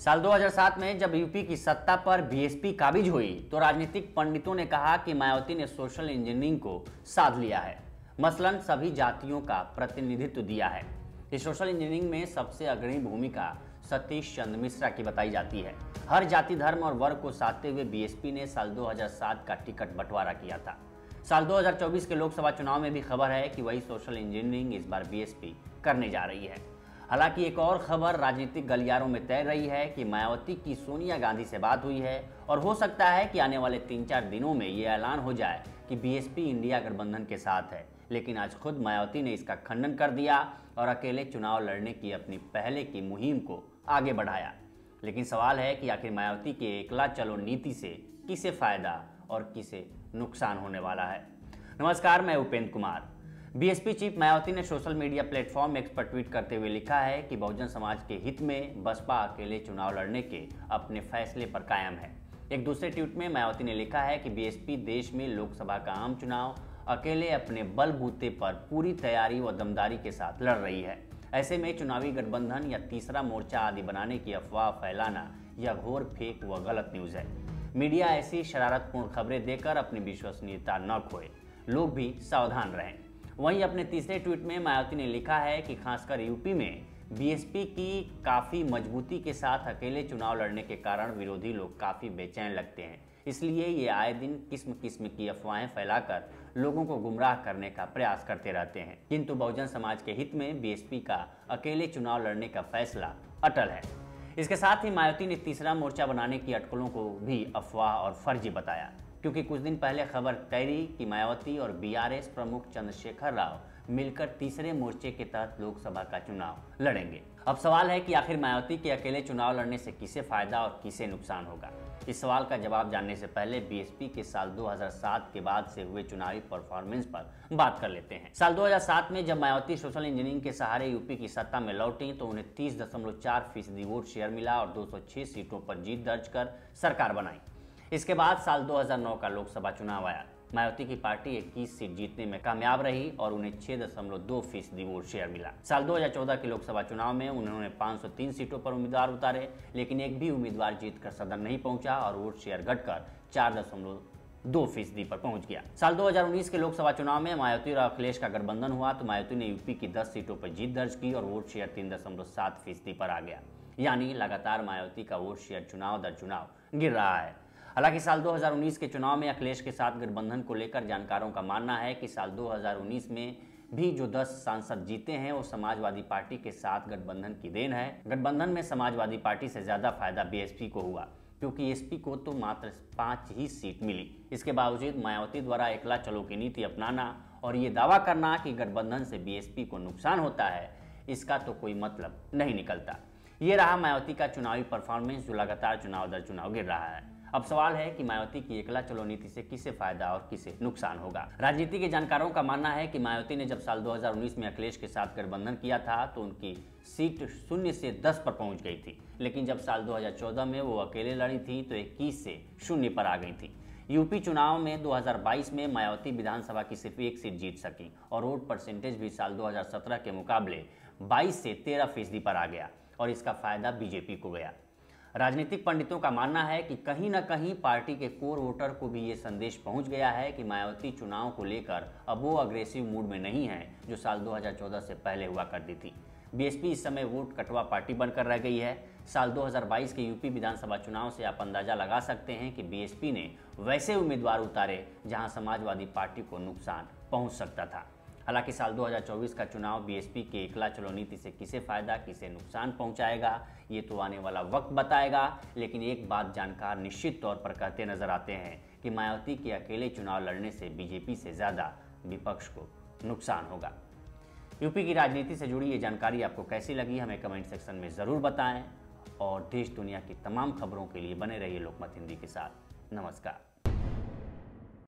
साल 2007 में जब यूपी की सत्ता पर बीएसपी काबिज हुई तो राजनीतिक पंडितों ने कहा कि मायावती ने सोशल इंजीनियरिंग को साध लिया है, मसलन सभी जातियों का प्रतिनिधित्व दिया है। इस सोशल इंजीनियरिंग में सबसे अग्रणी भूमिका सतीश चंद्र मिश्रा की बताई जाती है। हर जाति, धर्म और वर्ग को साधते हुए बीएसपी ने साल 2007 का टिकट बंटवारा किया था। साल 2024 के लोकसभा चुनाव में भी खबर है कि वही सोशल इंजीनियरिंग इस बार बीएसपी करने जा रही है। हालांकि एक और खबर राजनीतिक गलियारों में तैर रही है कि मायावती की सोनिया गांधी से बात हुई है और हो सकता है कि आने वाले 3-4 दिनों में ये ऐलान हो जाए कि बीएसपी इंडिया गठबंधन के साथ है। लेकिन आज खुद मायावती ने इसका खंडन कर दिया और अकेले चुनाव लड़ने की अपनी पहले की मुहिम को आगे बढ़ाया। लेकिन सवाल है कि आखिर मायावती के एकला चलो नीति से किसे फायदा और किसे नुकसान होने वाला है। नमस्कार, मैं उपेंद्र कुमार। बीएसपी चीफ मायावती ने सोशल मीडिया प्लेटफॉर्म एक्स पर ट्वीट करते हुए लिखा है कि बहुजन समाज के हित में बसपा अकेले चुनाव लड़ने के अपने फैसले पर कायम है। एक दूसरे ट्वीट में मायावती ने लिखा है कि बीएसपी देश में लोकसभा का आम चुनाव अकेले अपने बलबूते पर पूरी तैयारी व दमदारी के साथ लड़ रही है। ऐसे में चुनावी गठबंधन या तीसरा मोर्चा आदि बनाने की अफवाह फैलाना यह घोर फेक व गलत न्यूज़ है। मीडिया ऐसी शरारतपूर्ण खबरें देकर अपनी विश्वसनीयता न खोए, लोग भी सावधान रहें। वहीं अपने तीसरे ट्वीट में मायावती ने लिखा है कि खासकर यूपी में बीएसपी की काफ़ी मजबूती के साथ अकेले चुनाव लड़ने के कारण विरोधी लोग काफ़ी बेचैन लगते हैं। इसलिए ये आए दिन किस्म किस्म की अफवाहें फैलाकर लोगों को गुमराह करने का प्रयास करते रहते हैं। किंतु बहुजन समाज के हित में बीएसपी का अकेले चुनाव लड़ने का फैसला अटल है। इसके साथ ही मायावती ने तीसरा मोर्चा बनाने की अटकलों को भी अफवाह और फर्जी बताया, क्योंकि कुछ दिन पहले खबर तैरी कि मायावती और बीआरएस प्रमुख चंद्रशेखर राव मिलकर तीसरे मोर्चे के तहत लोकसभा का चुनाव लड़ेंगे। अब सवाल है कि आखिर मायावती के अकेले चुनाव लड़ने से किसे फायदा और किसे नुकसान होगा। इस सवाल का जवाब जानने से पहले बीएसपी के साल 2007 के बाद से हुए चुनावी परफॉर्मेंस पर बात कर लेते हैं। साल 2007 में जब मायावती सोशल इंजीनियरिंग के सहारे यूपी की सत्ता में लौटी तो उन्हें 30.4% वोट शेयर मिला और 206 सीटों पर जीत दर्ज कर सरकार बनाई। इसके बाद साल 2009 का लोकसभा चुनाव आया। मायावती की पार्टी 21 सीट जीतने में कामयाब रही और उन्हें 6.2% वोट शेयर मिला। साल 2014 के लोकसभा चुनाव में उन्होंने 503 सीटों पर उम्मीदवार उतारे, लेकिन एक भी उम्मीदवार जीतकर सदन नहीं पहुंचा और वोट शेयर घटकर 4.2% पर पहुंच गया। साल 2019 के लोकसभा चुनाव में मायावती और अखिलेश का गठबंधन हुआ तो मायावती ने यूपी की 10 सीटों पर जीत दर्ज की और वोट शेयर 3.7% पर आ गया। यानी लगातार मायावती का वोट शेयर चुनाव दर चुनाव गिर रहा है। हालांकि साल 2019 के चुनाव में अखिलेश के साथ गठबंधन को लेकर जानकारों का मानना है कि साल 2019 में भी जो 10 सांसद जीते हैं वो समाजवादी पार्टी के साथ गठबंधन की देन है। गठबंधन में समाजवादी पार्टी से ज्यादा फायदा बीएसपी को हुआ, क्योंकि एसपी को तो मात्र 5 ही सीट मिली। इसके बावजूद मायावती द्वारा एकला चलो की नीति अपनाना और ये दावा करना कि गठबंधन से बीएसपी को नुकसान होता है, इसका तो कोई मतलब नहीं निकलता। ये रहा मायावती का चुनावी परफॉर्मेंस जो लगातार चुनाव दर चुनाव गिर रहा है। अब सवाल है कि मायावती की एकला चलो नीति से किसे फायदा और किसे नुकसान होगा। राजनीति के जानकारों का मानना है कि मायावती ने जब साल 2019 में अखिलेश के साथ गठबंधन किया था तो उनकी सीट 0 से 10 पर पहुंच गई थी, लेकिन जब साल 2014 में वो अकेले लड़ी थी तो 21 से 0 पर आ गई थी। यूपी चुनाव में 2022 में मायावती विधानसभा की सिर्फ 1 सीट जीत सकी और वोट परसेंटेज भी साल 2017 के मुकाबले 22 से 13% पर आ गया और इसका फायदा बीजेपी को गया। राजनीतिक पंडितों का मानना है कि कहीं न कहीं पार्टी के कोर वोटर को भी ये संदेश पहुंच गया है कि मायावती चुनाव को लेकर अब वो अग्रेसिव मूड में नहीं है जो साल 2014 से पहले हुआ करती थी। बीएसपी इस समय वोट कटवा पार्टी बनकर रह गई है। साल 2022 के यूपी विधानसभा चुनाव से आप अंदाजा लगा सकते हैं कि बीएसपी ने वैसे उम्मीदवार उतारे जहां समाजवादी पार्टी को नुकसान पहुंच सकता था। हालांकि साल 2024 का चुनाव बीएसपी के एकला चलो नीति से किसे फायदा किसे नुकसान पहुंचाएगा ये तो आने वाला वक्त बताएगा। लेकिन एक बात जानकार निश्चित तौर पर कहते नजर आते हैं कि मायावती के अकेले चुनाव लड़ने से बीजेपी से ज़्यादा विपक्ष को नुकसान होगा। यूपी की राजनीति से जुड़ी ये जानकारी आपको कैसी लगी हमें कमेंट सेक्शन में ज़रूर बताएं और देश दुनिया की तमाम खबरों के लिए बने रहिए लोकमत हिंदी के साथ। नमस्कार।